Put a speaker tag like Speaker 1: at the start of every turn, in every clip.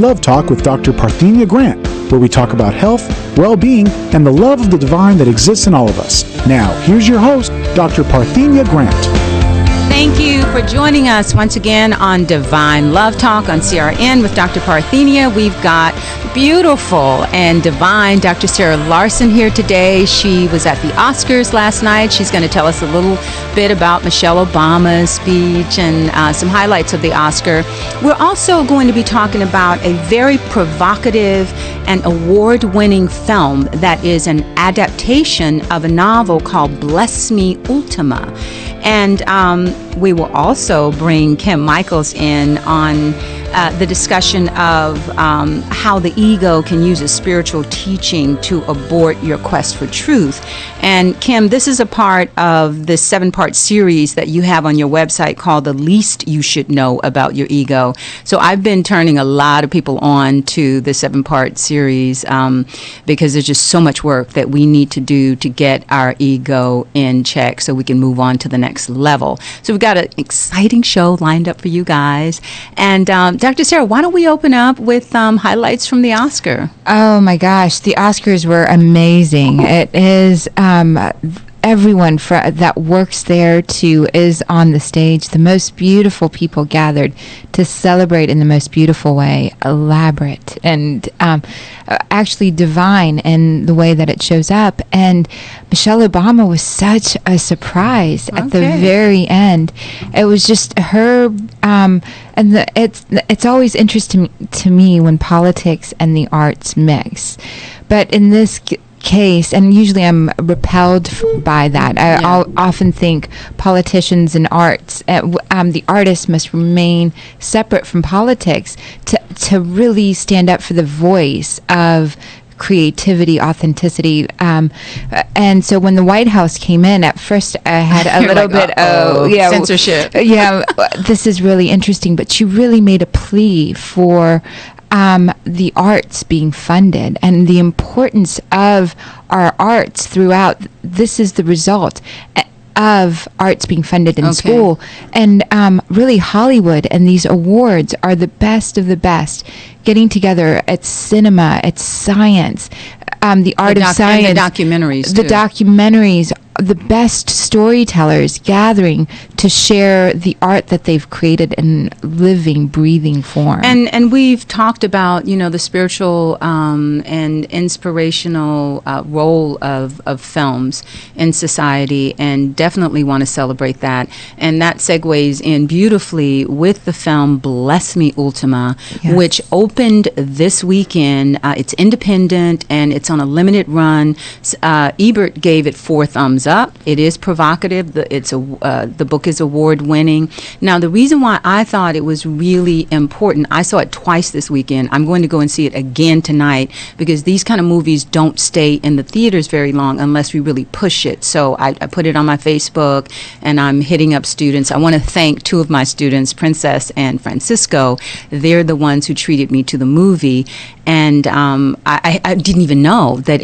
Speaker 1: Love Talk with Dr. Parthenia Grant, where we talk about health, well-being, and the love of the divine that exists in all of us. Now, here's your host, Dr. Parthenia Grant.
Speaker 2: Thank you for joining us once again on Divine Love Talk on CRN with Dr. Parthenia. We've got beautiful and divine Dr. Sarah Larsen here today. She was at the Oscars last night. She's going to tell us a little bit about Michelle Obama's speech and some highlights of the Oscar. We're also going to be talking about a very provocative and award-winning film that is an adaptation of a novel called Bless Me, Ultima. And we will also bring Kim Michaels in on the discussion of how the ego can use a spiritual teaching to abort your quest for truth. And Kim, this is a part of this 7-part series that you have on your website called The Least You Should Know About Your Ego. So I've been turning a lot of people on to the 7-part series because there's just so much work that we need to do to get our ego in check so we can move on to the next level. So we've got an exciting show lined up for you guys. And Dr. Sarah, why don't we open up with highlights from the Oscar?
Speaker 3: Oh my gosh, the Oscars were amazing. It is everyone that works there is on the stage. The most beautiful people gathered to celebrate in the most beautiful way, elaborate and actually divine in the way that it shows up. And Michelle Obama was such a surprise at the very end. It was just her, and it's always interesting to me when politics and the arts mix. But in this case, and usually I'm repelled by that. I'll often think politicians and arts, the artists must remain separate from politics to really stand up for the voice of creativity, authenticity. And so when the White House came in, at first I had a little bit of
Speaker 2: censorship.
Speaker 3: This is really interesting. But she really made a plea for the arts being funded and the importance of our arts throughout. This is the result of arts being funded in school. And really Hollywood and these awards are the best of the best getting together. It's cinema, it's science, the art of science.
Speaker 2: And the documentaries,
Speaker 3: the documentaries, the best storytellers gathering to share the art that they've created in living, breathing form.
Speaker 2: And we've talked about, the spiritual and inspirational role of films in society, and definitely want to celebrate that. And that segues in beautifully with the film Bless Me, Ultima, which opened this weekend. It's independent and it's on a limited run. Ebert gave it 4 thumbs up. It is provocative. The book is award-winning. Now, the reason why I thought it was really important, I saw it twice this weekend. I'm going to go and see it again tonight because these kind of movies don't stay in the theaters very long unless we really push it. So I put it on my Facebook, and I'm hitting up students. I want to thank 2 of my students, Princess and Francisco. They're the ones who treated me to the movie, and I didn't even know that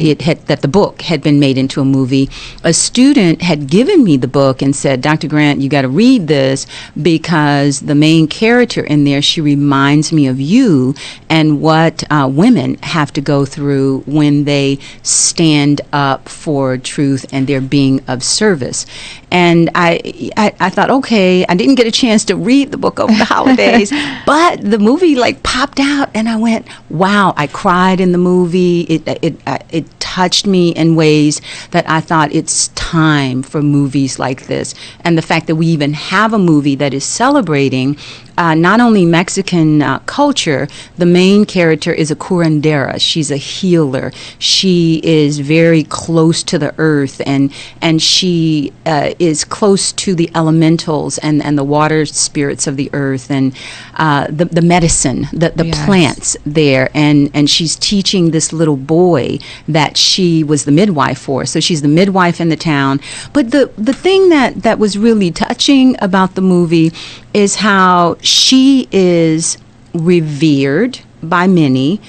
Speaker 2: that the book had been made into a movie. A student had given me the book and said, Dr. Grant, you got to read this because the main character in there, she reminds me of you and what women have to go through when they stand up for truth and they're being of service. And I thought, okay, I didn't get a chance to read the book over the holidays, but the movie popped out and I went, wow, I cried in the movie. It touched me in ways that I thought it's time for movies like this. And the fact that we even have a movie that is celebrating not only Mexican culture, the main character is a curandera. She's a healer. She is very close to the earth, and she is close to the elementals and the water spirits of the earth, and the medicine, the plants there. And she's teaching this little boy that she was the midwife for. So she's the midwife in the town. But the thing that was really touching about the movie is how she is revered by many,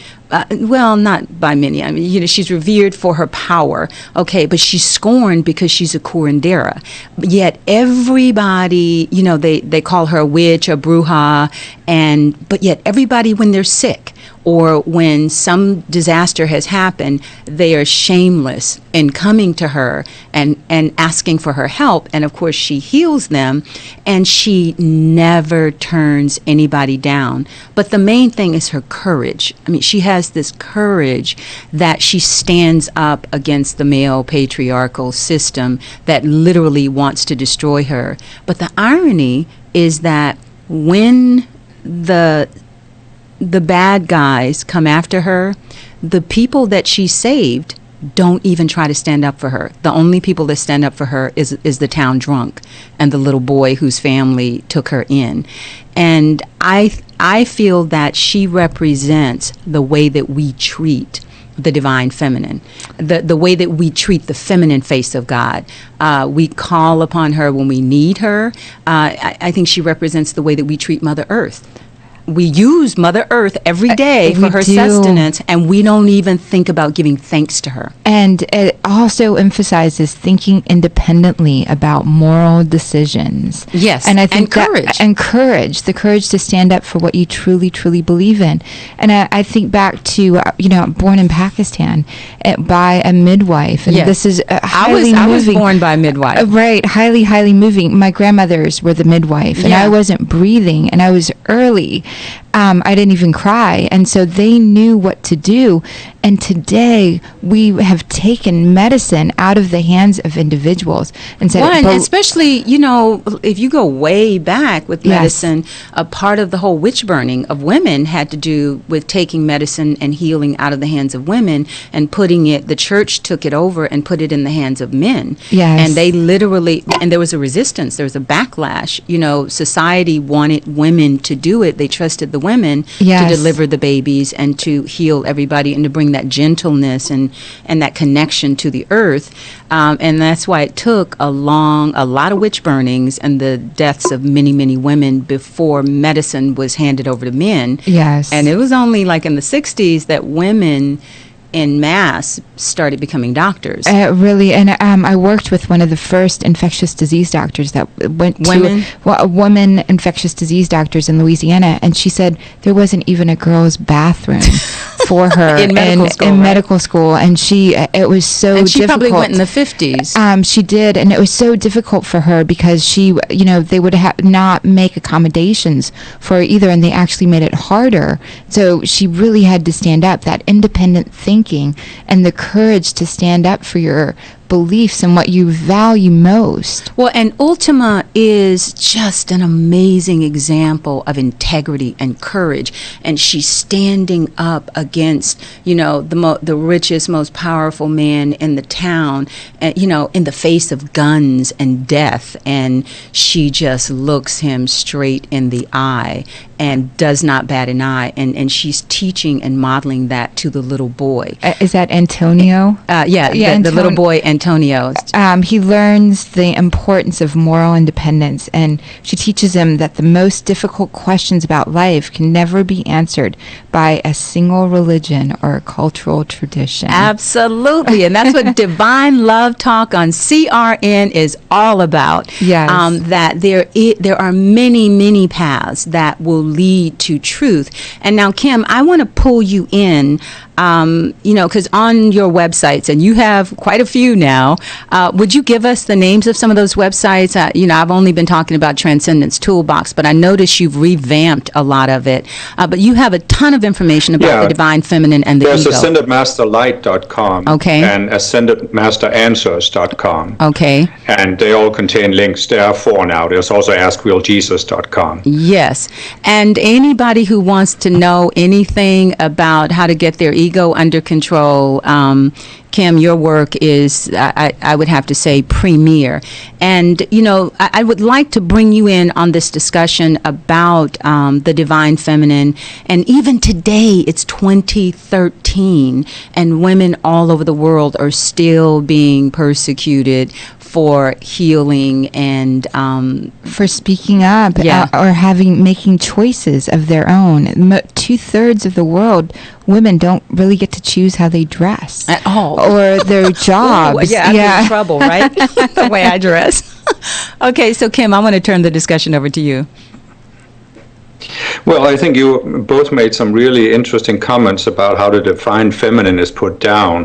Speaker 2: well, not by many. I mean, she's revered for her power, okay, but she's scorned because she's a curandera. Yet everybody, they call her a witch, a bruja, but yet everybody, when they're sick or when some disaster has happened, they are shameless in coming to her and asking for her help. And of course, she heals them, and she never turns anybody down. But the main thing is her courage. I mean, she has this courage that she stands up against the male patriarchal system that literally wants to destroy her. But the irony is that when the bad guys come after her, the people that she saved don't even try to stand up for her. The only people that stand up for her is the town drunk and the little boy whose family took her in. And I feel that she represents the way that we treat the divine feminine, the way that we treat the feminine face of God. We call upon her when we need her. I think she represents the way that we treat Mother Earth. We use Mother Earth every day for her sustenance, and we don't even think about giving thanks to her.
Speaker 3: And it also emphasizes thinking independently about moral decisions.
Speaker 2: Yes,
Speaker 3: and I think
Speaker 2: courage.
Speaker 3: The courage to stand up for what you truly, truly believe in. And I think back to, born in Pakistan by a midwife. And this is highly moving.
Speaker 2: I was born by a midwife.
Speaker 3: Right, highly, highly moving. My grandmothers were the midwife, and I wasn't breathing, and I was early. I didn't even cry. And so they knew what to do. And today we have taken medicine out of the hands of individuals and said,
Speaker 2: especially, if you go way back with medicine, a part of the whole witch burning of women had to do with taking medicine and healing out of the hands of women and putting it, the church took it over and put it in the hands of men.
Speaker 3: Yes.
Speaker 2: And they literally, and there was a resistance, there was a backlash. Society wanted women to do it. They trusted the women to deliver the babies and to heal everybody and to bring that gentleness and that connection to the earth. And that's why it took a lot of witch burnings and the deaths of many, many women before medicine was handed over to men.
Speaker 3: Yes.
Speaker 2: And it was only like in the 60s that women en masse started becoming doctors.
Speaker 3: Really, and I worked with one of the first infectious disease doctors that went to a woman infectious disease doctors in Louisiana, and she said there wasn't even a girl's bathroom for her
Speaker 2: in medical school,
Speaker 3: and it was so difficult.
Speaker 2: And she probably went in the 50s.
Speaker 3: She did, and it was so difficult for her because she, they would not make accommodations for her either, and they actually made it harder. So she really had to stand up, that independent thinking and the courage to stand up for your beliefs and what you value most.
Speaker 2: Well, and Ultima is just an amazing example of integrity and courage, and she's standing up against, the richest, most powerful man in the town, in the face of guns and death, and she just looks him straight in the eye and does not bat an eye, and she's teaching and modeling that to the little boy.
Speaker 3: Is that Antonio?
Speaker 2: The little boy Antonio.
Speaker 3: He learns the importance of moral independence, and she teaches him that the most difficult questions about life can never be answered by a single religion or a cultural tradition.
Speaker 2: Absolutely, and that's what Divine Love Talk on CRN is all about.
Speaker 3: Yes.
Speaker 2: That there are many, many paths that will lead to truth. And now, Kim, I want to pull you in, because on your websites, and you have quite a few now, would you give us the names of some of those websites? I've only been talking about Transcendence Toolbox, but I noticed you've revamped a lot of it. But you have a ton of information about the divine feminine and the
Speaker 4: There's
Speaker 2: ego.
Speaker 4: ascendedmasterlight.com and ascendedmasteranswers.com.
Speaker 2: Okay.
Speaker 4: And they all contain links. There are 4 now. There's also askrealjesus.com.
Speaker 2: Yes. And anybody who wants to know anything about how to get their ego under control, Kim, your work is, I would have to say, premier. And, I would like to bring you in on this discussion about the divine feminine. And even today, it's 2013, and women all over the world are still being persecuted for healing and
Speaker 3: for speaking up,
Speaker 2: Yeah.
Speaker 3: Or making choices of their own. 2/3 of the world, women don't really get to choose how they dress
Speaker 2: at all.
Speaker 3: or their jobs.
Speaker 2: Ooh, I'm in trouble, right? The way I dress. Okay, so Kim, I want to turn the discussion over to you.
Speaker 4: Well, I think you both made some really interesting comments about how to define feminine is put down.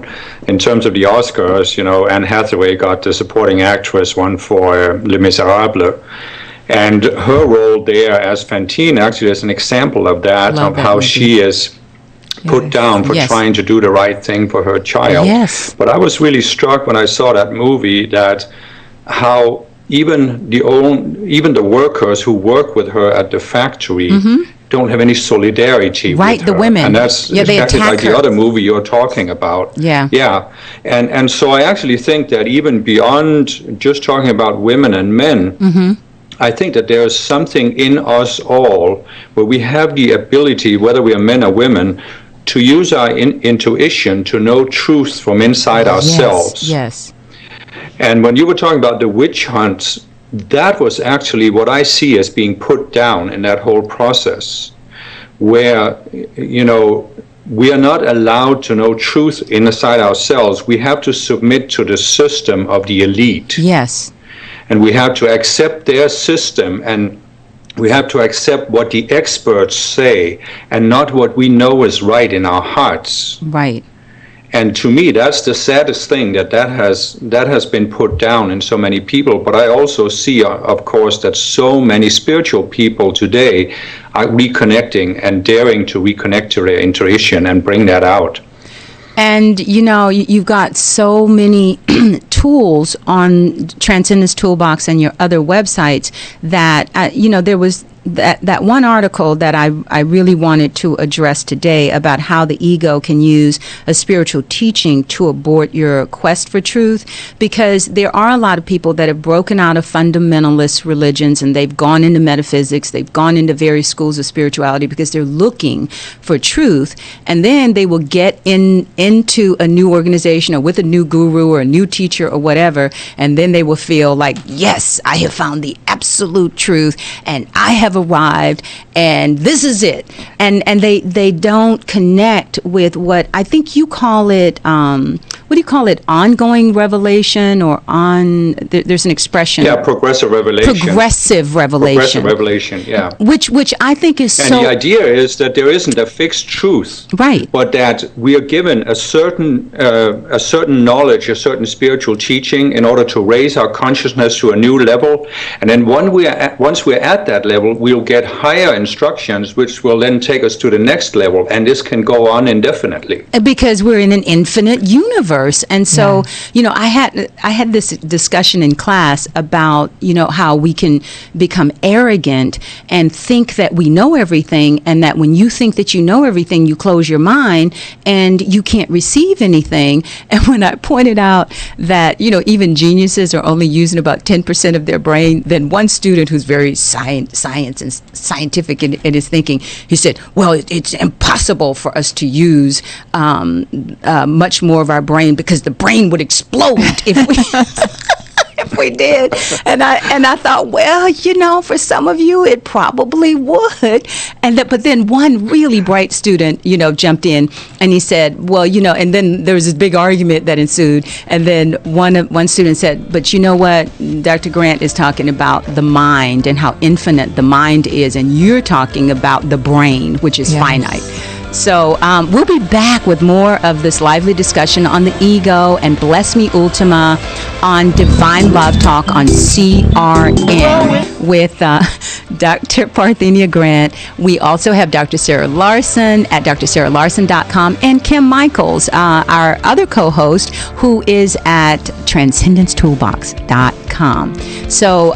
Speaker 4: In terms of the Oscars, Anne Hathaway got the supporting actress one for Les Miserables. And her role there as Fantine actually is an example of that,
Speaker 2: Love
Speaker 4: of
Speaker 2: that
Speaker 4: how
Speaker 2: movie.
Speaker 4: she is put down for
Speaker 2: Yes.
Speaker 4: trying to do the right thing for her child.
Speaker 2: Yes.
Speaker 4: But I was really struck when I saw that movie that how even the workers who work with her at the factory don't have any solidarity
Speaker 2: Right,
Speaker 4: with
Speaker 2: the
Speaker 4: her.
Speaker 2: women.
Speaker 4: And that's
Speaker 2: Yeah, they
Speaker 4: exactly
Speaker 2: attack
Speaker 4: like
Speaker 2: her.
Speaker 4: the other movie you're talking about.
Speaker 2: Yeah.
Speaker 4: Yeah. And so I actually think that even beyond just talking about women and men, I think that there's something in us all where we have the ability, whether we are men or women, to use our intuition to know truth from inside ourselves.
Speaker 2: Yes.
Speaker 4: And when you were talking about the witch hunts, that was actually what I see as being put down in that whole process, where, we are not allowed to know truth inside ourselves. We have to submit to the system of the elite.
Speaker 2: Yes.
Speaker 4: And we have to accept their system, and we have to accept what the experts say and not what we know is right in our hearts.
Speaker 2: Right.
Speaker 4: And to me, that's the saddest thing, that has been put down in so many people. But I also see, of course, that so many spiritual people today are reconnecting and daring to reconnect to their intuition and bring that out.
Speaker 2: And, you've got so many tools on Transcendence Toolbox and your other websites that, there was that one article that I really wanted to address today about how the ego can use a spiritual teaching to abort your quest for truth, because there are a lot of people that have broken out of fundamentalist religions and they've gone into metaphysics, they've gone into various schools of spirituality because they're looking for truth, and then they will get into a new organization or with a new guru or a new teacher or whatever, and then they will feel like, yes, I have found the absolute truth and I have arrived and this is it, and they don't connect with what I think you call it, what do you call it, ongoing revelation, or there's an expression.
Speaker 4: Yeah, progressive revelation.
Speaker 2: Progressive revelation,
Speaker 4: yeah.
Speaker 2: Which I think is
Speaker 4: and
Speaker 2: so.
Speaker 4: the idea is that there isn't a fixed truth,
Speaker 2: right,
Speaker 4: but that we are given a certain knowledge, a certain spiritual teaching in order to raise our consciousness to a new level, and then once we're at that level, we'll get higher instructions, which will then take us to the next level, and this can go on indefinitely.
Speaker 2: Because we're in an infinite universe, and so I had this discussion in class about how we can become arrogant and think that we know everything, and that when you think that you know everything, you close your mind and you can't receive anything. And when I pointed out that even geniuses are only using about 10% of their brain, then one student who's very science and scientific in his thinking, he said, well, it's impossible for us to use much more of our brain because the brain would explode if we if we did. And I thought, well, for some of you it probably would. But then one really bright student, jumped in and he said, well, and then there was this big argument that ensued. And then one student said, but you know what? Dr. Grant is talking about the mind and how infinite the mind is, and you're talking about the brain, which is finite. So we'll be back with more of this lively discussion on the ego and Bless Me Ultima on Divine Love Talk on CRN with Dr. Parthenia Grant. We also have Dr. Sarah Larsen at drsarahlarsen.com and Kim Michaels, our other co-host, who is at transcendencetoolbox.com. So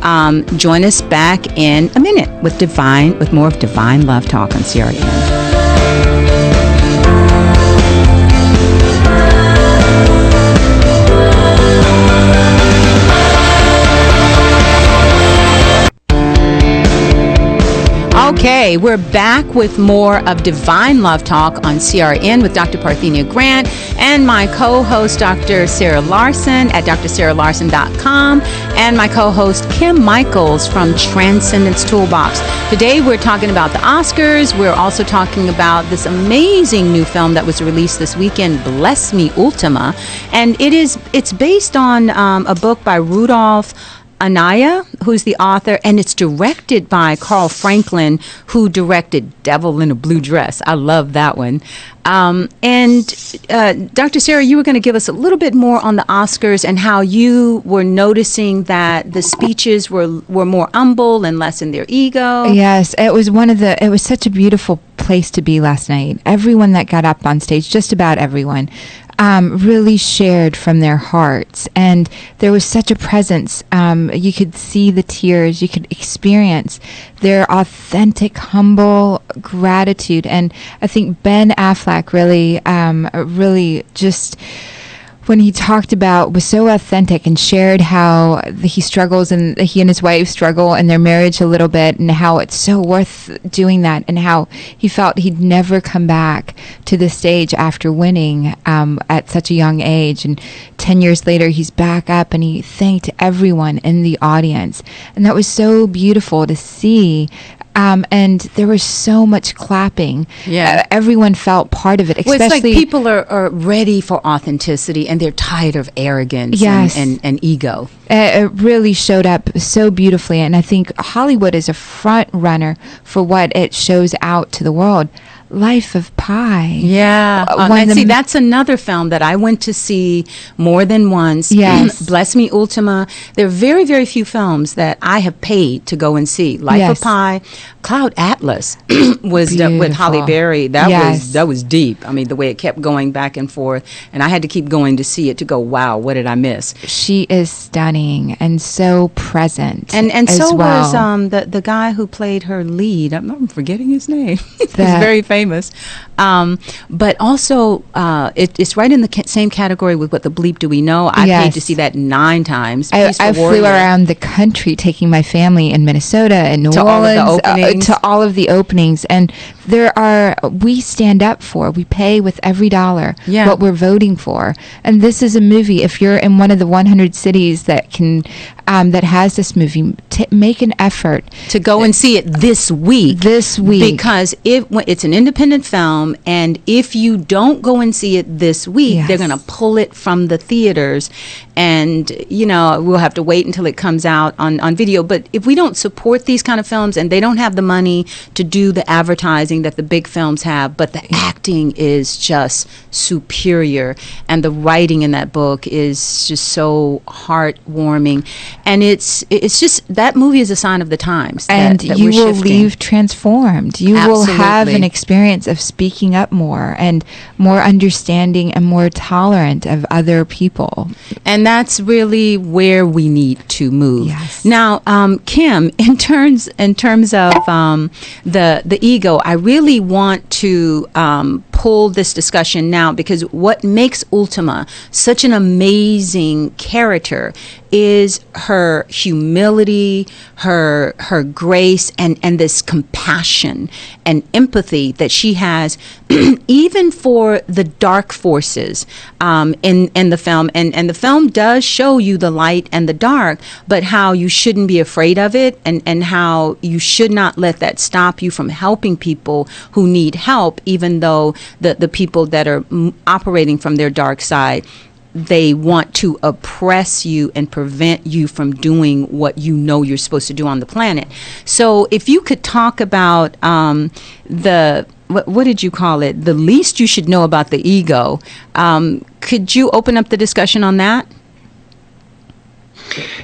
Speaker 2: join us back in a minute with more of Divine Love Talk on CRN. Okay, we're back with more of Divine Love Talk on CRN with Dr. Parthenia Grant and my co-host, Dr. Sarah Larsen at drsarahlarsen.com, and my co-host, Kim Michaels from Transcendence Toolbox. Today, we're talking about the Oscars. We're also talking about this amazing new film that was released this weekend, Bless Me, Ultima. And it's based on a book by Rudolph Anaya, who's the author, and it's directed by Carl Franklin, who directed Devil in a Blue Dress. I love that one. And Dr. Sarah, you were going to give us a little bit more on the Oscars and how you were noticing that the speeches were more humble and less in their ego.
Speaker 3: Yes, it was such a beautiful place to be last night. Everyone that got up on stage, just about everyone, really shared from their hearts, and there was such a presence. You could see the tears, you could experience their authentic, humble gratitude. And I think Ben Affleck really just, when he talked about, was so authentic and shared how he struggles and he and his wife struggle in their marriage a little bit, and how it's so worth doing that, and how he felt he'd never come back to the stage after winning at such a young age. And 10 years later, he's back up and he thanked everyone in the audience. And that was so beautiful to see. And there was so much clapping. Yeah, everyone felt part of it. Especially,
Speaker 2: well, it's like people are ready for authenticity, and they're tired of arrogance and ego.
Speaker 3: It really showed up so beautifully, and I think Hollywood is a front runner for what it shows out to the world. Life of Pi.
Speaker 2: Yeah. And see, that's another film that I went to see more than once.
Speaker 3: Yes.
Speaker 2: Bless Me, Ultima. There are very, very few films that I have paid to go and see. Life of Pi. Cloud Atlas was with Halle Berry. That was deep. I mean, the way it kept going back and forth. And I had to keep going to see it to go, wow, what did I miss?
Speaker 3: She is stunning and so present.
Speaker 2: And so
Speaker 3: well.
Speaker 2: was the guy who played her lead. I'm forgetting his name. He's very famous. But also, it's right in the same category with What the Bleep Do We Know? I paid to see that 9 times.
Speaker 3: I flew around the country taking my family in Minnesota and New Orleans to all of the openings. And we stand up for, we pay with every dollar what we're voting for. And this is a movie, if you're in one of the 100 cities that can that has this movie, make an effort
Speaker 2: to go and see it this week. Because it's an independent film, and if you don't go and see it this week, they're going to pull it from the theaters, and we'll have to wait until it comes out on video. But if we don't support these kind of films, and they don't have the money to do the advertising that the big films have, but the acting is just superior, and the writing in that book is just so heartwarming. And it's just, that movie is a sign of the times.
Speaker 3: And
Speaker 2: that
Speaker 3: you will leave transformed. You will have an experience of speaking up more and more understanding and more tolerant of other people.
Speaker 2: And that's really where we need to move.
Speaker 3: Yes.
Speaker 2: Now, Kim, in terms of the ego, I really want to pull this discussion now, because what makes Ultima such an amazing character is her humility, her grace, and this compassion and empathy that she has, even for the dark forces in the film. And the film does show you the light and the dark, but how you shouldn't be afraid of it, and how you should not let that stop you from helping people who need help, even though the people that are operating from their dark side, they want to oppress you and prevent you from doing what you know you're supposed to do on the planet. So if you could talk about what did you call it? The least you should know about the ego. Could you open up the discussion on that?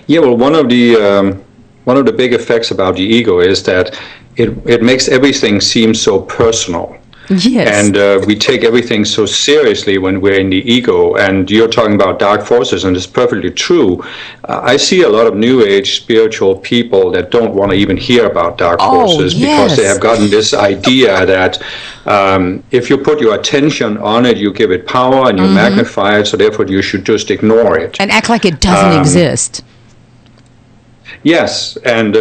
Speaker 4: Yeah, well, one of the big effects about the ego is that it makes everything seem so personal.
Speaker 2: Yes.
Speaker 4: And we take everything so seriously when we're in the ego. And you're talking about dark forces, and it's perfectly true. I see a lot of New Age spiritual people that don't want to even hear about dark forces because they have gotten this idea that if you put your attention on it, you give it power and you magnify it, so therefore you should just ignore it.
Speaker 2: And act like it doesn't exist.
Speaker 4: Yes, and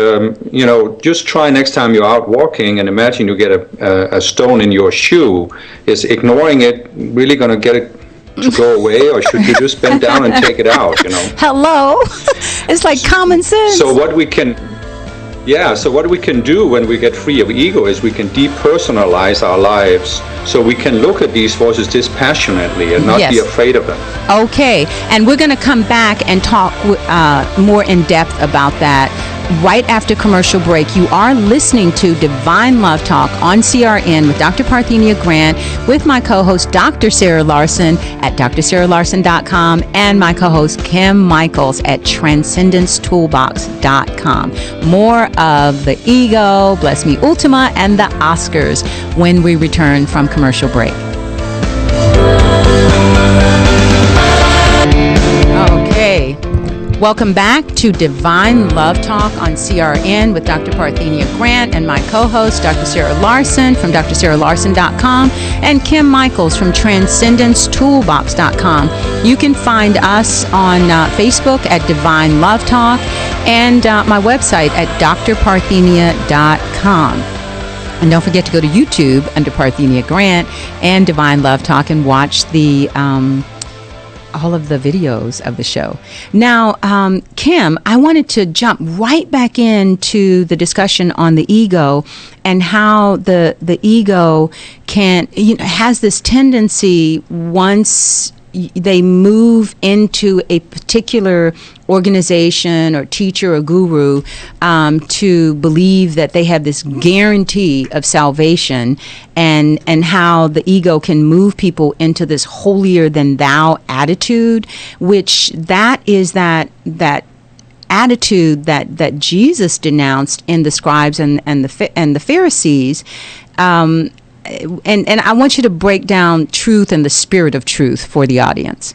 Speaker 4: just try next time you're out walking and imagine you get a stone in your shoe. Is ignoring it really going to get it to go away, or should you just bend down and take it out?
Speaker 2: Hello, it's like common sense.
Speaker 4: So what we can do when we get free of ego is we can depersonalize our lives, so we can look at these forces dispassionately and not be afraid of them.
Speaker 2: Okay, and we're going to come back and talk more in depth about that right after commercial break. You are listening to Divine Love Talk on CRN with Dr. Parthenia Grant, with my co-host Dr. Sarah Larsen at drsarahlarsen.com, and my co-host Kim Michaels at transcendencetoolbox.com. More of the ego, Bless Me Ultima, and the Oscars when we return from commercial break. Okay. Welcome back to Divine Love Talk on CRN with Dr. Parthenia Grant and my co-host, Dr. Sarah Larsen from drsarahlarsen.com, and Kim Michaels from transcendencetoolbox.com. You can find us on Facebook at Divine Love Talk, and my website at drparthenia.com. And don't forget to go to YouTube under Parthenia Grant and Divine Love Talk and watch the all of the videos of the show. Now, Kim, I wanted to jump right back into the discussion on the ego and how the ego has this tendency, once they move into a particular organization or teacher or guru, to believe that they have this guarantee of salvation, and how the ego can move people into this holier than thou attitude, which that is that attitude that Jesus denounced in the scribes and the Pharisees. And I want you to break down truth and the spirit of truth for the audience.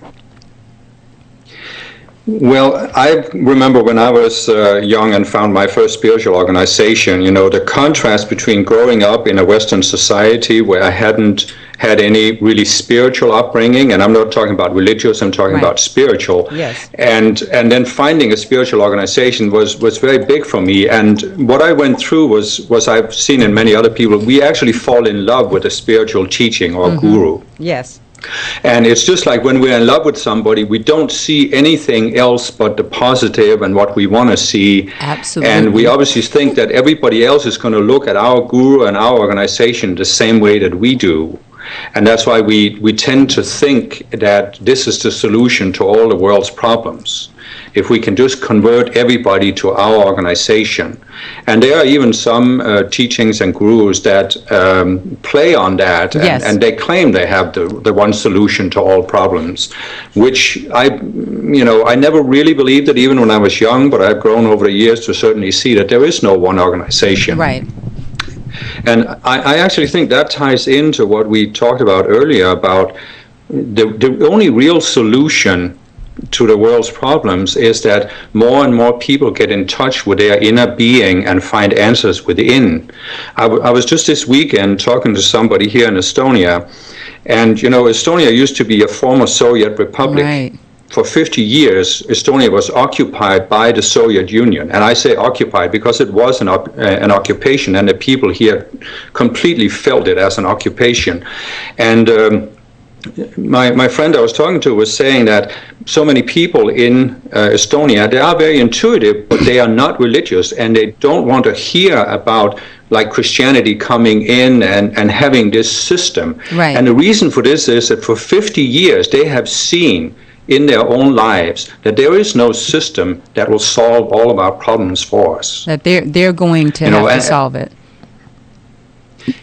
Speaker 4: Well, I remember when I was young and found my first spiritual organization, the contrast between growing up in a Western society where I hadn't had any really spiritual upbringing, and I'm not talking about religious, I'm talking about spiritual.
Speaker 2: Yes.
Speaker 4: And then finding a spiritual organization was very big for me. And what I went through was I've seen in many other people, we actually fall in love with a spiritual teaching or guru.
Speaker 2: Yes.
Speaker 4: And it's just like when we're in love with somebody, we don't see anything else but the positive and what we want to see.
Speaker 2: Absolutely.
Speaker 4: And we obviously think that everybody else is going to look at our guru and our organization the same way that we do. And that's why we tend to think that this is the solution to all the world's problems, if we can just convert everybody to our organization. And there are even some teachings and gurus that play on that, and they claim they have the one solution to all problems, which I never really believed it even when I was young, but I've grown over the years to certainly see that there is no one organization.
Speaker 2: Right.
Speaker 4: And I actually think that ties into what we talked about earlier about the only real solution to the world's problems is that more and more people get in touch with their inner being and find answers within. I was just this weekend talking to somebody here in Estonia, and Estonia used to be a former Soviet republic.
Speaker 2: Right.
Speaker 4: For 50 years, Estonia was occupied by the Soviet Union. And I say occupied because it was an occupation, and the people here completely felt it as an occupation. And my friend I was talking to was saying that so many people in Estonia, they are very intuitive, but they are not religious, and they don't want to hear about like Christianity coming in and having this system.
Speaker 2: Right.
Speaker 4: And the reason for this is that for 50 years, they have seen in their own lives that there is no system that will solve all of our problems for us.
Speaker 2: That they're going to have to solve it.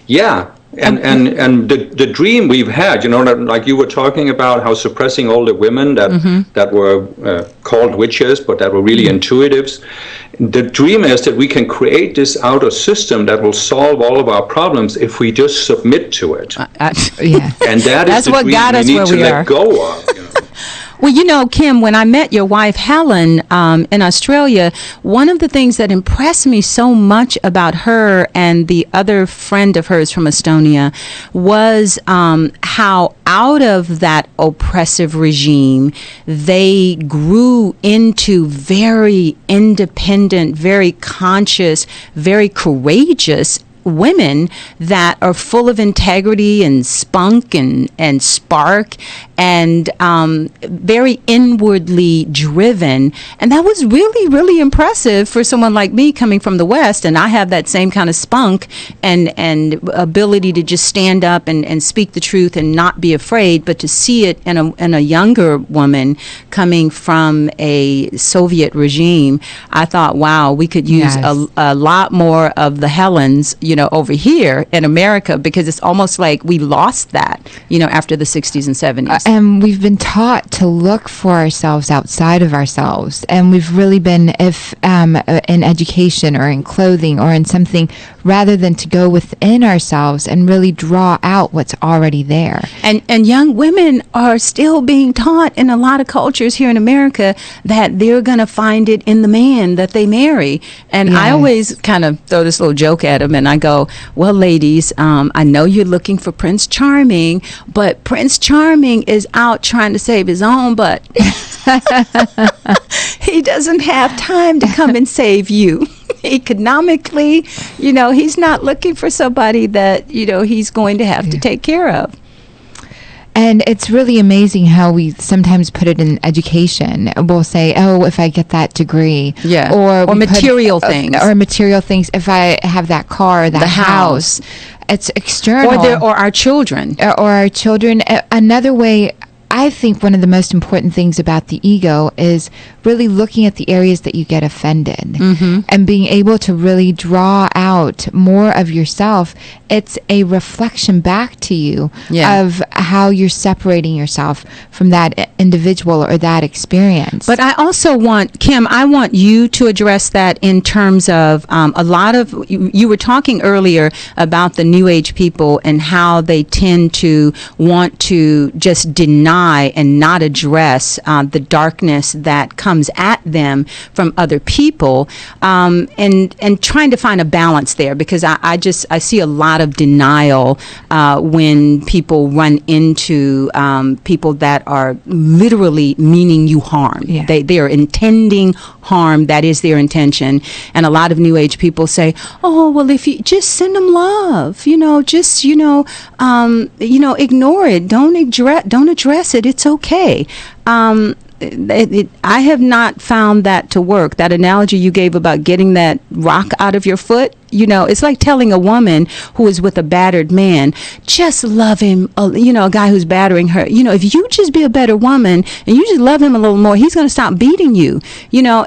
Speaker 4: Yeah. And the dream we've had, like you were talking about how suppressing all the women that were called witches, but that were really intuitives. The dream is that we can create this outer system that will solve all of our problems if we just submit to it.
Speaker 2: Yeah.
Speaker 4: And that is the
Speaker 2: what
Speaker 4: dream
Speaker 2: got us
Speaker 4: we need
Speaker 2: where
Speaker 4: to
Speaker 2: we
Speaker 4: let
Speaker 2: are.
Speaker 4: go of.
Speaker 2: Well, you know, Kim, when I met your wife, Helen, in Australia, one of the things that impressed me so much about her and the other friend of hers from Estonia was how out of that oppressive regime, they grew into very independent, very conscious, very courageous women that are full of integrity and spunk and spark and very inwardly driven. And that was really, really impressive for someone like me coming from the West. And I have that same kind of spunk and ability to just stand up and speak the truth and not be afraid. But to see it in a younger woman coming from a Soviet regime, I thought, wow, we could use a lot more of the Helens, you know, over here in America, because it's almost like we lost that, you know, after the 60s and 70s.
Speaker 3: And we've been taught to look for ourselves outside of ourselves. And we've really been, if in education or in clothing or in something, rather than to go within ourselves and really draw out what's already there.
Speaker 2: And young women are still being taught in a lot of cultures here in America that they're going to find it in the man that they marry. And I always kind of throw this little joke at them, and I go, well, ladies, I know you're looking for Prince Charming, but Prince Charming is out trying to save his own butt. He doesn't have time to come and save you. Economically, you know, he's not looking for somebody that, you know, he's going to have to take care of.
Speaker 3: And it's really amazing how we sometimes put it in education. We'll say, oh, if I get that degree.
Speaker 2: Yeah.
Speaker 3: Or
Speaker 2: material things.
Speaker 3: Or material things. If I have that car, that house. It's external.
Speaker 2: Or our children.
Speaker 3: Or our children. Another way, I think one of the most important things about the ego is really looking at the areas that you get offended and being able to really draw out more of yourself. It's a reflection back to you of how you're separating yourself from that individual or that experience.
Speaker 2: But I also want, Kim, I want you to address that in terms of a lot of, you were talking earlier about the New Age people and how they tend to want to just deny and not address the darkness that comes at them from other people, and trying to find a balance there, because I see a lot of denial when people run into people that are literally meaning you harm.
Speaker 3: Yeah.
Speaker 2: They are intending harm. That is their intention. And a lot of New Age people say, oh, well, if you just send them love, just ignore it. Don't address it. It's okay. I have not found that to work. That analogy you gave about getting that rock out of your foot, it's like telling a woman who is with a battered man, just love him, a guy who's battering her. If you just be a better woman and you just love him a little more, he's going to stop beating you.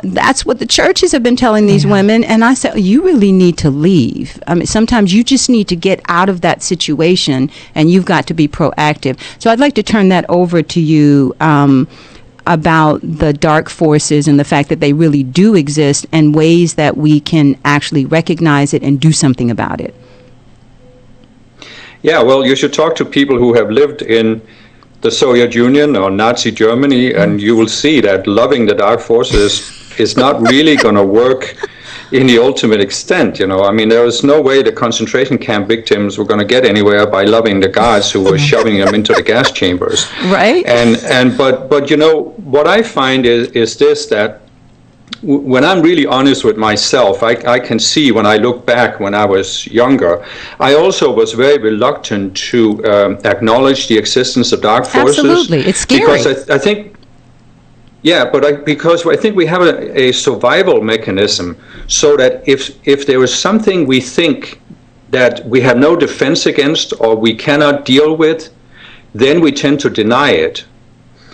Speaker 2: That's what the churches have been telling these women. And I said, you really need to leave. I mean, sometimes you just need to get out of that situation, and you've got to be proactive. So I'd like to turn that over to you, about the dark forces and the fact that they really do exist, and ways that we can actually recognize it and do something about it.
Speaker 4: Yeah, well, you should talk to people who have lived in the Soviet Union or Nazi Germany, and you will see that loving the dark forces is not really going to work in the ultimate extent. I mean, there was no way the concentration camp victims were going to get anywhere by loving the guards who were shoving them into the gas chambers.
Speaker 2: Right.
Speaker 4: But what I find is this, that when I'm really honest with myself, I can see when I look back when I was younger, I also was very reluctant to acknowledge the existence of dark forces.
Speaker 2: Absolutely. It's scary.
Speaker 4: Because I think, because I think we have a survival mechanism, so that if there is something we think that we have no defense against or we cannot deal with, then we tend to deny it.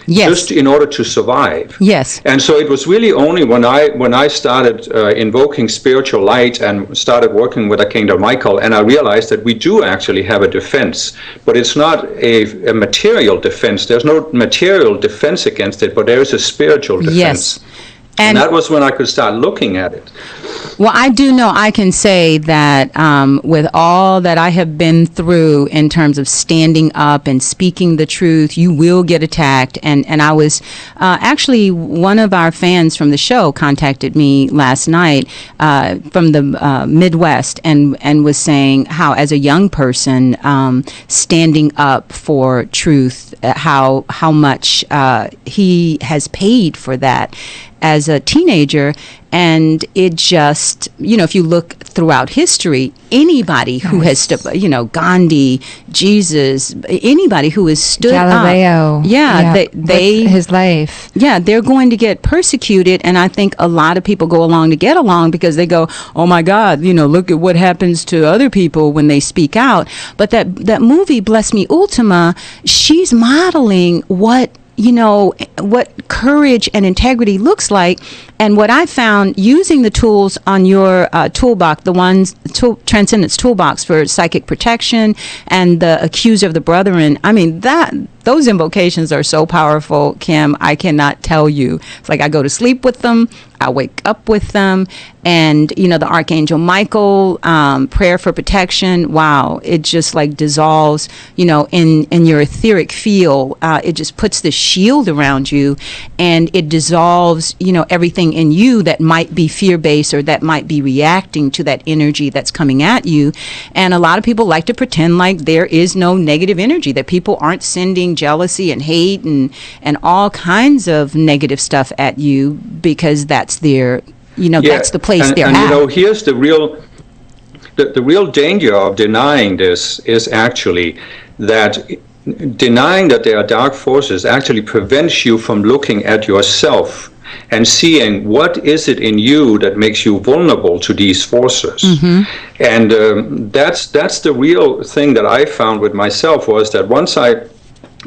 Speaker 2: Yes.
Speaker 4: Just in order to survive.
Speaker 2: Yes.
Speaker 4: And so it was really only when I started invoking spiritual light and started working with Archangel Michael, and I realized that we do actually have a defense, but it's not a material defense. There's no material defense against it, but there is a spiritual defense.
Speaker 2: Yes.
Speaker 4: And that was when I could start looking at it.
Speaker 2: Well, I do know I can say that with all that I have been through in terms of standing up and speaking the truth, you will get attacked. And I was actually, one of our fans from the show contacted me last night from the Midwest and was saying how, as a young person, standing up for truth, how much he has paid for that as a teenager. And it just, if you look throughout history, anybody who has stood, Gandhi, Jesus, anybody who has stood
Speaker 3: Galileo,
Speaker 2: up,
Speaker 3: they his life,
Speaker 2: they're going to get persecuted. And I think a lot of people go along to get along because they go, oh my God, look at what happens to other people when they speak out. But that movie, Bless Me, Ultima, she's modeling what courage and integrity looks like. And what I found using the tools on your toolbox, Transcendence Toolbox for psychic protection and the Accuser of the Brethren, those invocations are so powerful, Kim, I cannot tell you. It's like I go to sleep with them, I wake up with them, and, the Archangel Michael, prayer for protection, wow, it just like dissolves, in your etheric field. It just puts the shield around you, and it dissolves, everything in you that might be fear-based or that might be reacting to that energy that's coming at you. And a lot of people like to pretend like there is no negative energy, that people aren't sending jealousy and hate and all kinds of negative stuff at you because that's their, that's the place they're at.
Speaker 4: And here's the real danger of denying this is actually that denying that there are dark forces actually prevents you from looking at yourself and seeing what is it in you that makes you vulnerable to these forces. Mm-hmm. And that's the real thing that I found with myself, was that once I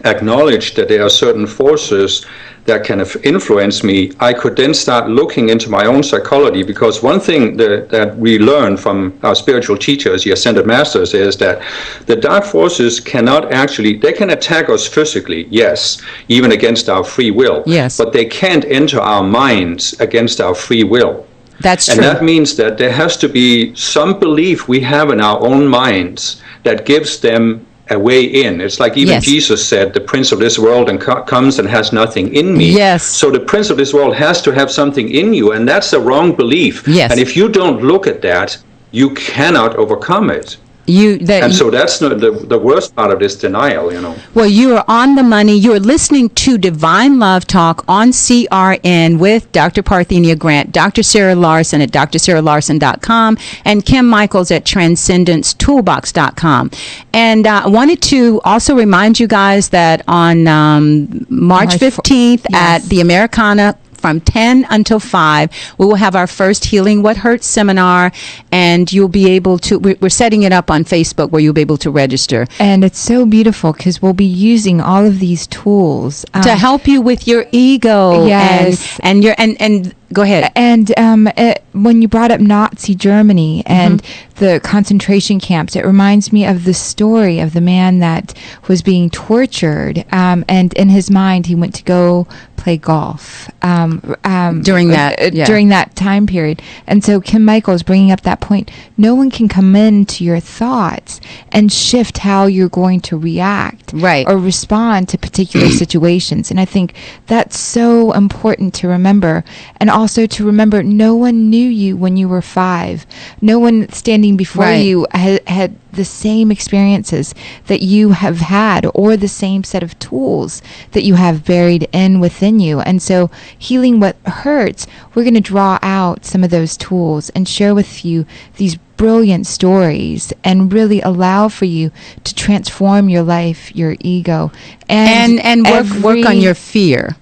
Speaker 4: acknowledged that there are certain forces that can influence me, I could then start looking into my own psychology. Because one thing that we learn from our spiritual teachers, the Ascended Masters, is that the dark forces cannot they can attack us physically, yes, even against our free will.
Speaker 2: Yes.
Speaker 4: But they can't enter our minds against our free will.
Speaker 2: That's true.
Speaker 4: And that means that there has to be some belief we have in our own minds that gives them a way in. It's like even Jesus said, the prince of this world comes and has nothing in me.
Speaker 2: Yes.
Speaker 4: So the prince of this world has to have something in you, and that's a wrong belief.
Speaker 2: Yes.
Speaker 4: And if you don't look at that, you cannot overcome it. So that's the worst part of this denial,
Speaker 2: Well, you are on the money. You're listening to Divine Love Talk on CRN with Dr. Parthenia Grant, Dr. Sarah Larsen at drsarahlarsen.com, and Kim Michaels at transcendencetoolbox.com. And I wanted to also remind you guys that on March 15th at the Americana, from 10 until 5, we will have our first Healing What Hurts seminar, and you'll be able to, we're setting it up on Facebook where you'll be able to register.
Speaker 3: And it's so beautiful because we'll be using all of these tools
Speaker 2: to help you with your ego.
Speaker 3: Yes.
Speaker 2: And go ahead.
Speaker 3: And when you brought up Nazi Germany and the concentration camps, it reminds me of the story of the man that was being tortured, and in his mind he went to go play golf
Speaker 2: during
Speaker 3: that time period. And so Kim Michaels bringing up that point, no one can come into your thoughts and shift how you're going to react or respond to particular situations. And I think that's so important to remember. And also to remember, no one knew you when you were 5. No one standing before you had the same experiences that you have had, or the same set of tools that you have buried in within you. And so Healing What Hurts, we're going to draw out some of those tools and share with you these brilliant stories and really allow for you to transform your life, your ego, and
Speaker 2: work on your fear.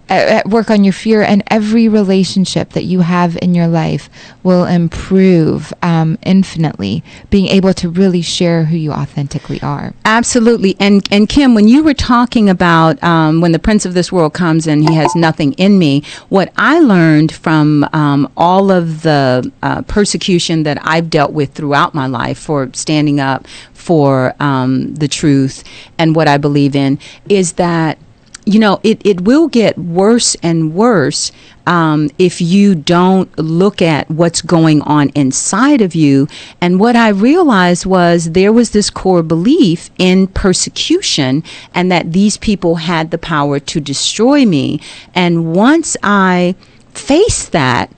Speaker 3: Work on your fear, and every relationship that you have in your life will improve infinitely, being able to really share who you authentically are.
Speaker 2: Absolutely. And Kim, when you were talking about when the prince of this world comes and he has nothing in me, what I learned from all of the persecution that I've dealt with throughout my life for standing up for the truth and what I believe in is that it will get worse and worse if you don't look at what's going on inside of you. And what I realized was there was this core belief in persecution and that these people had the power to destroy me. And once I faced that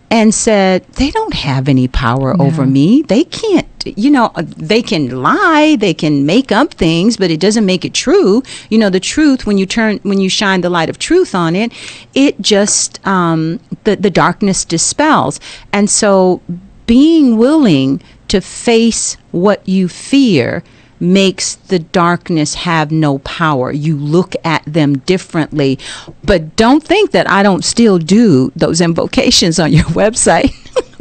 Speaker 2: and said, they don't have any power over me. They can't, they can lie, they can make up things, but it doesn't make it true. The truth, when you shine the light of truth on it, it just, the darkness dispels. And so being willing to face what you fear makes the darkness have no power. You look at them differently. But don't think that I don't still do those invocations on your website,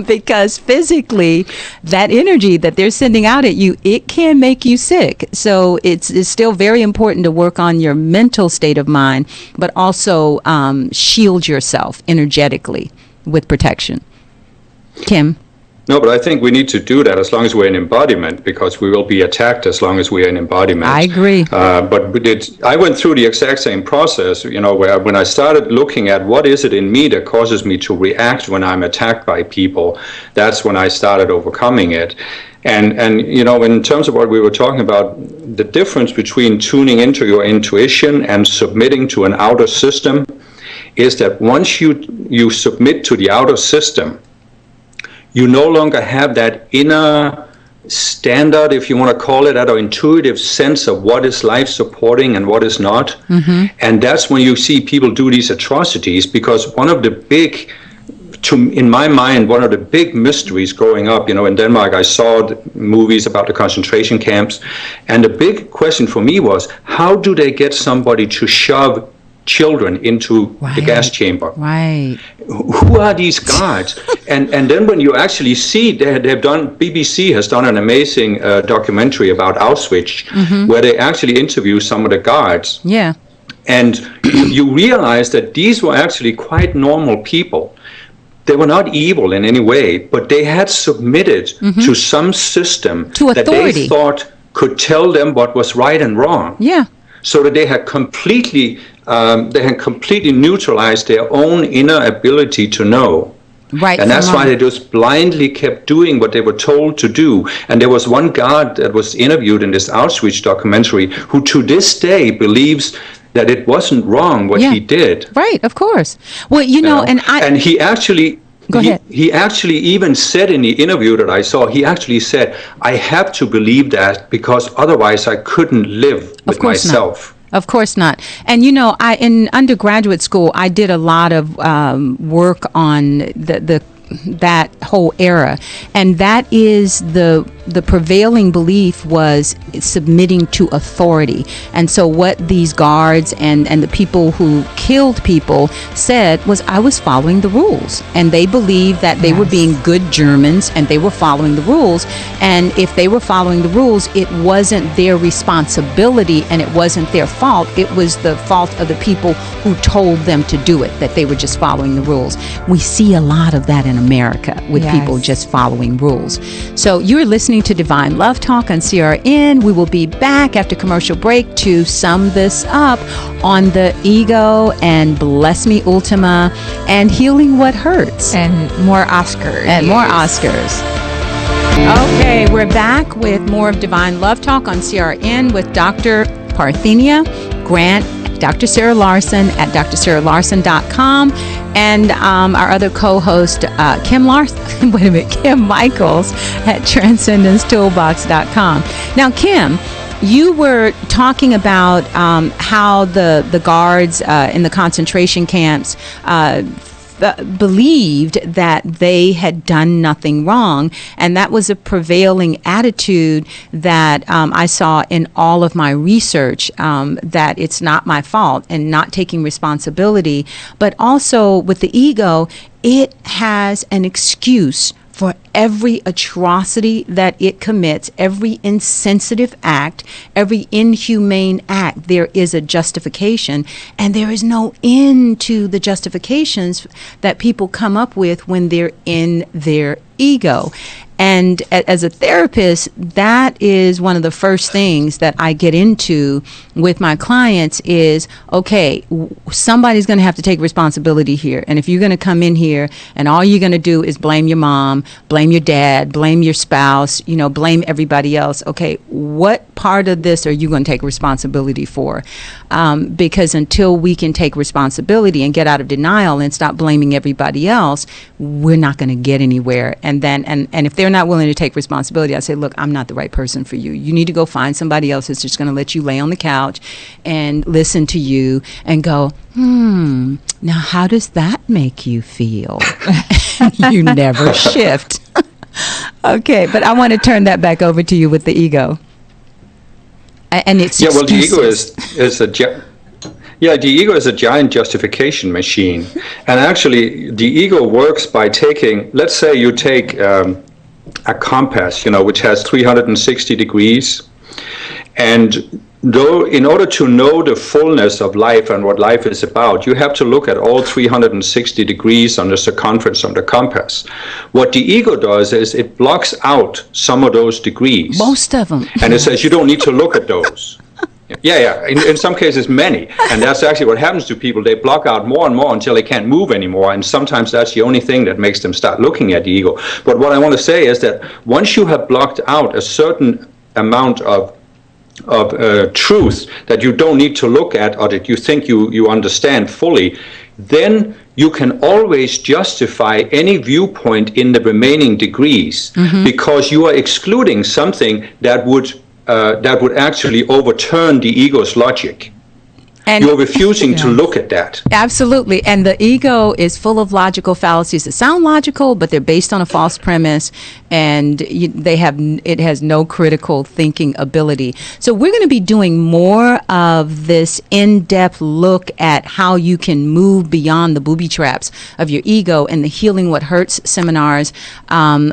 Speaker 2: because physically that energy that they're sending out at you, it can make you sick. So it's still very important to work on your mental state of mind, but also shield yourself energetically with protection. Kim?
Speaker 4: No, but I think we need to do that as long as we're in embodiment, because we will be attacked as long as we're in embodiment.
Speaker 2: I agree.
Speaker 4: But I went through the exact same process, where when I started looking at what is it in me that causes me to react when I'm attacked by people, that's when I started overcoming it. And in terms of what we were talking about, the difference between tuning into your intuition and submitting to an outer system is that once you submit to the outer system, you no longer have that inner standard, if you want to call it that, or intuitive sense of what is life supporting and what is not. Mm-hmm. And that's when you see people do these atrocities, because one of the big, in my mind, one of the big mysteries growing up, in Denmark, I saw the movies about the concentration camps. And the big question for me was, how do they get somebody to shove children into the gas chamber?
Speaker 2: Right.
Speaker 4: Who are these guards? and then when you actually see, BBC has done an amazing documentary about Auschwitz, where they actually interview some of the guards.
Speaker 2: Yeah.
Speaker 4: And you realize that these were actually quite normal people. They were not evil in any way, but they had submitted to some system that they thought could tell them what was right and wrong.
Speaker 2: Yeah.
Speaker 4: So that they had completely neutralized their own inner ability to know.
Speaker 2: Right.
Speaker 4: And that's why they just blindly kept doing what they were told to do. And there was one guard that was interviewed in this Auschwitz documentary who to this day believes that it wasn't wrong what he did.
Speaker 2: Right, of course. Well, and
Speaker 4: he actually... Go ahead. He actually even said in the interview that I saw, he actually said, I have to believe that because otherwise I couldn't live with myself.
Speaker 2: Of course not. And, in undergraduate school, I did a lot of work on that whole era. And that is the prevailing belief was submitting to authority. And so what these guards and the people who killed people said was, I was following the rules. And they believed that they were being good Germans and they were following the rules. And if they were following the rules, it wasn't their responsibility and it wasn't their fault. It was the fault of the people who told them to do it, that they were just following the rules. We see a lot of that in America with people just following rules. So you're listening to Divine Love Talk on CRN. We will be back after commercial break to sum this up on the ego and Bless Me Ultima and Healing What Hurts.
Speaker 3: And more Oscars.
Speaker 2: Okay, we're back with more of Divine Love Talk on CRN with Dr. Parthenia Grant, Dr. Sarah Larsen at drsarahlarsen.com, and our other co-host, Kim Michaels at transcendencetoolbox.com. Now, Kim, you were talking about how the guards in the concentration camps believed that they had done nothing wrong, and that was a prevailing attitude that I saw in all of my research, that it's not my fault and not taking responsibility. But also with the ego, it has an excuse for every atrocity that it commits, every insensitive act, every inhumane act. There is a justification, and there is no end to the justifications that people come up with when they're in their ego. And as a therapist, that is one of the first things that I get into with my clients is, okay, somebody's going to have to take responsibility here. And if you're going to come in here and all you're going to do is blame your mom, blame your dad, blame your spouse, blame everybody else, okay, what part of this are you going to take responsibility for? Because until we can take responsibility and get out of denial and stop blaming everybody else, we're not going to get anywhere. And then, and if they're not willing to take responsibility, I say, look, I'm not the right person for you. You need to go find somebody else that's just going to let you lay on the couch and listen to you and go, now how does that make you feel? You never shift. Okay, but I want to turn that back over to you with the ego. And it's
Speaker 4: the ego the ego is a giant justification machine. And actually, the ego works by taking, let's say you take a compass, which has 360 degrees. And though, in order to know the fullness of life and what life is about, you have to look at all 360 degrees on the circumference of the compass. What the ego does is it blocks out some of those degrees.
Speaker 2: Most of them.
Speaker 4: And it says you don't need to look at those. Yeah. In some cases, many. And that's actually what happens to people. They block out more and more until they can't move anymore. And sometimes that's the only thing that makes them start looking at the ego. But what I want to say is that once you have blocked out a certain amount of truth that you don't need to look at or that you think you understand fully, then you can always justify any viewpoint in the remaining degrees, because you are excluding something that would actually overturn the ego's logic. And you're refusing to look at that.
Speaker 2: Absolutely. And the ego is full of logical fallacies that sound logical, but they're based on a false premise, and it has no critical thinking ability. So we're going to be doing more of this in-depth look at how you can move beyond the booby traps of your ego in the Healing What Hurts seminars on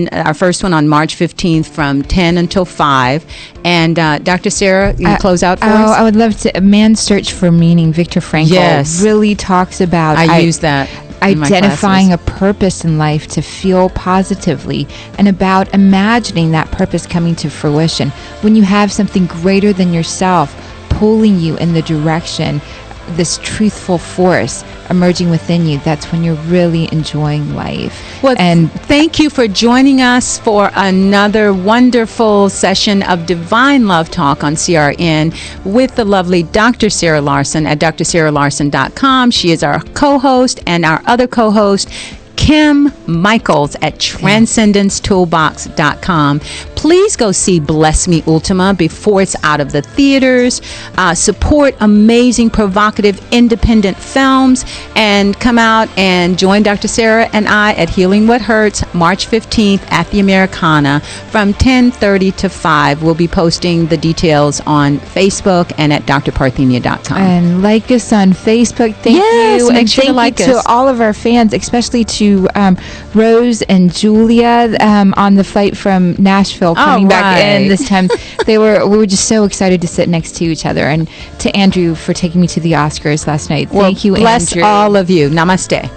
Speaker 2: our first one on March 15th from 10 until 5. And Dr. Sarah, you close out for us?
Speaker 3: I would love to. Man's Search for Meaning, Viktor Frankl really talks about
Speaker 2: I use that
Speaker 3: identifying a purpose in life to feel positively, and about imagining that purpose coming to fruition. When you have something greater than yourself pulling you in the direction, this truthful force emerging within you, that's when you're really enjoying life.
Speaker 2: Well, and thank you for joining us for another wonderful session of Divine Love Talk on CRN with the lovely Dr. Sarah Larsen at drsarahlarsen.com. She is our co-host, and our other co-host, Kim Michaels at transcendencetoolbox.com. Please go see Bless Me Ultima before it's out of the theaters. Support amazing, provocative, independent films, and come out and join Dr. Sarah and I at Healing What Hurts March 15th at the Americana from 10:30 to 5. We'll be posting the details on Facebook and at drparthenia.com.
Speaker 3: And like us on Facebook. Thank you.
Speaker 2: Make
Speaker 3: and
Speaker 2: sure
Speaker 3: thank you to all of our fans, especially to Rose and Julia on the flight from Nashville coming back in this time. We were just so excited to sit next to each other, and to Andrew for taking me to the Oscars last night. Thank you,
Speaker 2: bless
Speaker 3: Andrew.
Speaker 2: all of you. Namaste.